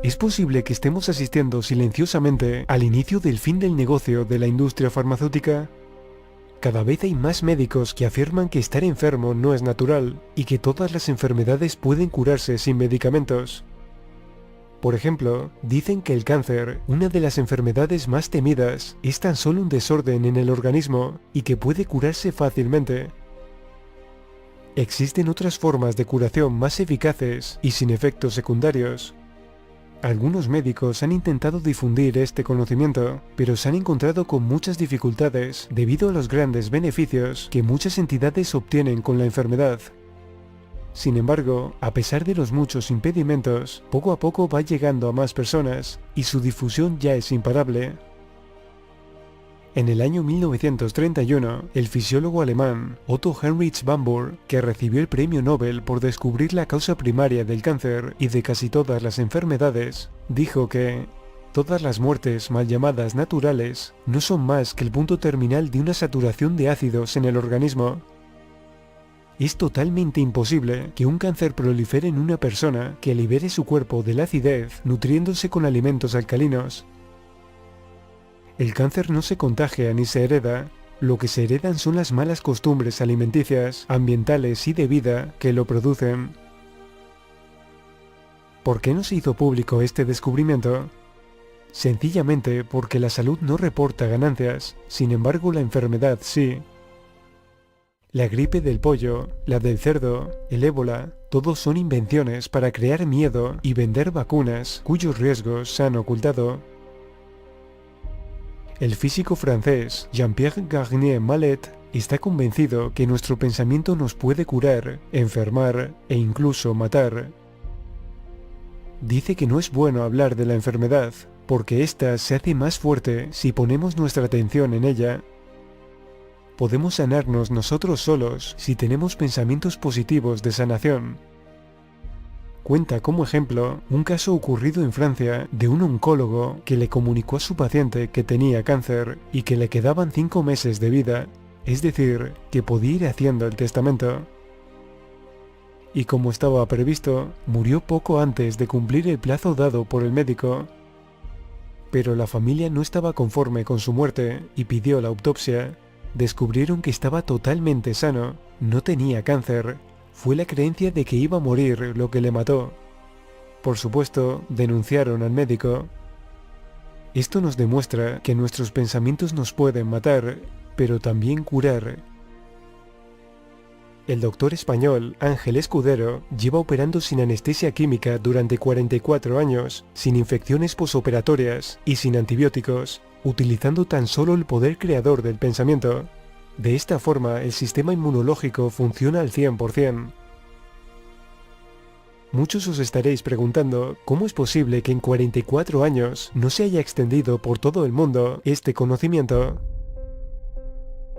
Es posible que estemos asistiendo silenciosamente al inicio del fin del negocio de la industria farmacéutica. Cada vez hay más médicos que afirman que estar enfermo no es natural y que todas las enfermedades pueden curarse sin medicamentos. Por ejemplo, dicen que el cáncer, una de las enfermedades más temidas, es tan solo un desorden en el organismo y que puede curarse fácilmente. Existen otras formas de curación más eficaces y sin efectos secundarios. Algunos médicos han intentado difundir este conocimiento, pero se han encontrado con muchas dificultades debido a los grandes beneficios que muchas entidades obtienen con la enfermedad. Sin embargo, a pesar de los muchos impedimentos, poco a poco va llegando a más personas y su difusión ya es imparable. En el año 1931, el fisiólogo alemán Otto Heinrich Barbour, que recibió el premio Nobel por descubrir la causa primaria del cáncer y de casi todas las enfermedades, dijo que todas las muertes mal llamadas naturales no son más que el punto terminal de una saturación de ácidos en el organismo. Es totalmente imposible que un cáncer prolifere en una persona que libere su cuerpo de la acidez nutriéndose con alimentos alcalinos. El cáncer no se contagia ni se hereda, lo que se heredan son las malas costumbres alimenticias, ambientales y de vida que lo producen. ¿Por qué no se hizo público este descubrimiento? Sencillamente porque la salud no reporta ganancias, sin embargo la enfermedad sí. La gripe del pollo, la del cerdo, el ébola, todos son invenciones para crear miedo y vender vacunas cuyos riesgos se han ocultado. El físico francés Jean-Pierre Garnier Mallet está convencido que nuestro pensamiento nos puede curar, enfermar e incluso matar. Dice que no es bueno hablar de la enfermedad, porque ésta se hace más fuerte si ponemos nuestra atención en ella. Podemos sanarnos nosotros solos si tenemos pensamientos positivos de sanación. Cuenta como ejemplo un caso ocurrido en Francia de un oncólogo que le comunicó a su paciente que tenía cáncer y que le quedaban 5 meses de vida, es decir, que podía ir haciendo el testamento. Y como estaba previsto, murió poco antes de cumplir el plazo dado por el médico. Pero la familia no estaba conforme con su muerte y pidió la autopsia. Descubrieron que estaba totalmente sano, no tenía cáncer. Fue la creencia de que iba a morir lo que le mató. Por supuesto, denunciaron al médico. Esto nos demuestra que nuestros pensamientos nos pueden matar, pero también curar. El doctor español Ángel Escudero lleva operando sin anestesia química durante 44 años, sin infecciones posoperatorias y sin antibióticos, utilizando tan solo el poder creador del pensamiento. De esta forma, el sistema inmunológico funciona al 100%. Muchos os estaréis preguntando cómo es posible que en 44 años no se haya extendido por todo el mundo este conocimiento.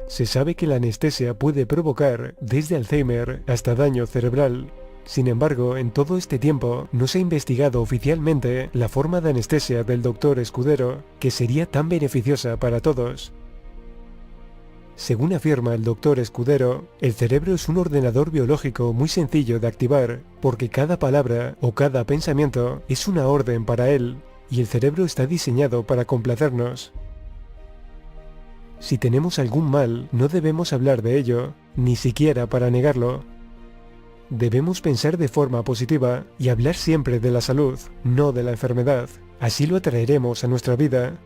Se sabe que la anestesia puede provocar desde Alzheimer hasta daño cerebral. Sin embargo, en todo este tiempo no se ha investigado oficialmente la forma de anestesia del doctor Escudero, que sería tan beneficiosa para todos. Según afirma el doctor Escudero, el cerebro es un ordenador biológico muy sencillo de activar, porque cada palabra o cada pensamiento es una orden para él, y el cerebro está diseñado para complacernos. Si tenemos algún mal, no debemos hablar de ello, ni siquiera para negarlo. Debemos pensar de forma positiva y hablar siempre de la salud, no de la enfermedad. Así lo atraeremos a nuestra vida.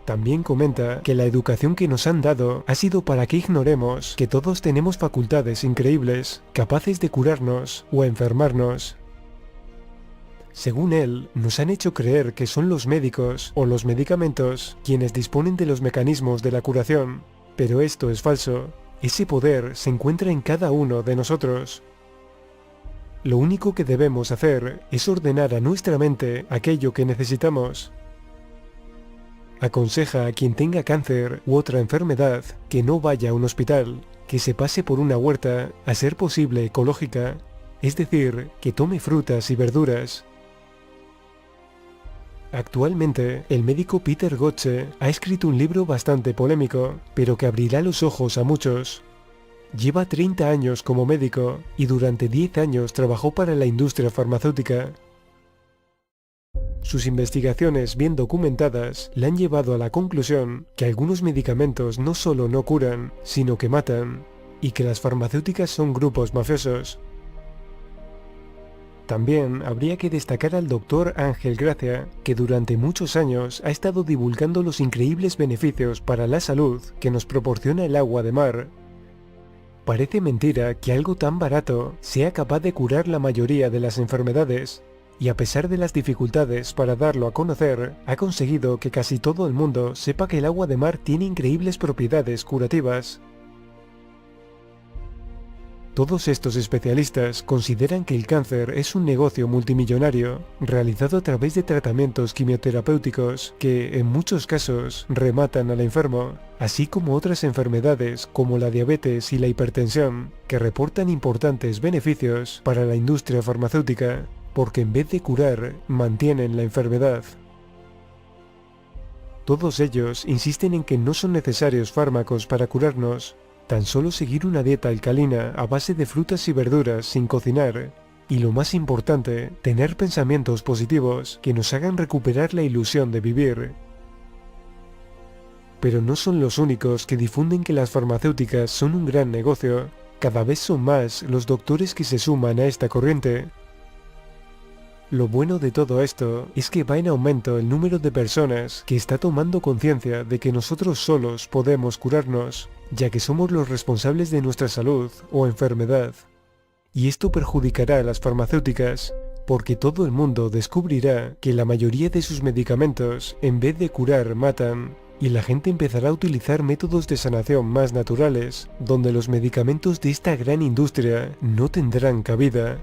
También comenta que la educación que nos han dado ha sido para que ignoremos que todos tenemos facultades increíbles, capaces de curarnos o enfermarnos. Según él, nos han hecho creer que son los médicos o los medicamentos quienes disponen de los mecanismos de la curación, pero esto es falso. Ese poder se encuentra en cada uno de nosotros. Lo único que debemos hacer es ordenar a nuestra mente aquello que necesitamos. Aconseja a quien tenga cáncer u otra enfermedad que no vaya a un hospital, que se pase por una huerta, a ser posible ecológica, es decir, que tome frutas y verduras. Actualmente, el médico Peter Gotze ha escrito un libro bastante polémico, pero que abrirá los ojos a muchos. Lleva 30 años como médico y durante 10 años trabajó para la industria farmacéutica. Sus investigaciones bien documentadas le han llevado a la conclusión que algunos medicamentos no solo no curan, sino que matan, y que las farmacéuticas son grupos mafiosos. También habría que destacar al Dr. Ángel Gracia, que durante muchos años ha estado divulgando los increíbles beneficios para la salud que nos proporciona el agua de mar. Parece mentira que algo tan barato sea capaz de curar la mayoría de las enfermedades, y a pesar de las dificultades para darlo a conocer, ha conseguido que casi todo el mundo sepa que el agua de mar tiene increíbles propiedades curativas. Todos estos especialistas consideran que el cáncer es un negocio multimillonario, realizado a través de tratamientos quimioterapéuticos que, en muchos casos, rematan al enfermo, así como otras enfermedades como la diabetes y la hipertensión, que reportan importantes beneficios para la industria farmacéutica, porque en vez de curar, mantienen la enfermedad. Todos ellos insisten en que no son necesarios fármacos para curarnos, tan solo seguir una dieta alcalina a base de frutas y verduras sin cocinar, y lo más importante, tener pensamientos positivos que nos hagan recuperar la ilusión de vivir. Pero no son los únicos que difunden que las farmacéuticas son un gran negocio. Cada vez son más los doctores que se suman a esta corriente. Lo bueno de todo esto es que va en aumento el número de personas que está tomando conciencia de que nosotros solos podemos curarnos, ya que somos los responsables de nuestra salud o enfermedad. Y esto perjudicará a las farmacéuticas, porque todo el mundo descubrirá que la mayoría de sus medicamentos, en vez de curar, matan, y la gente empezará a utilizar métodos de sanación más naturales, donde los medicamentos de esta gran industria no tendrán cabida.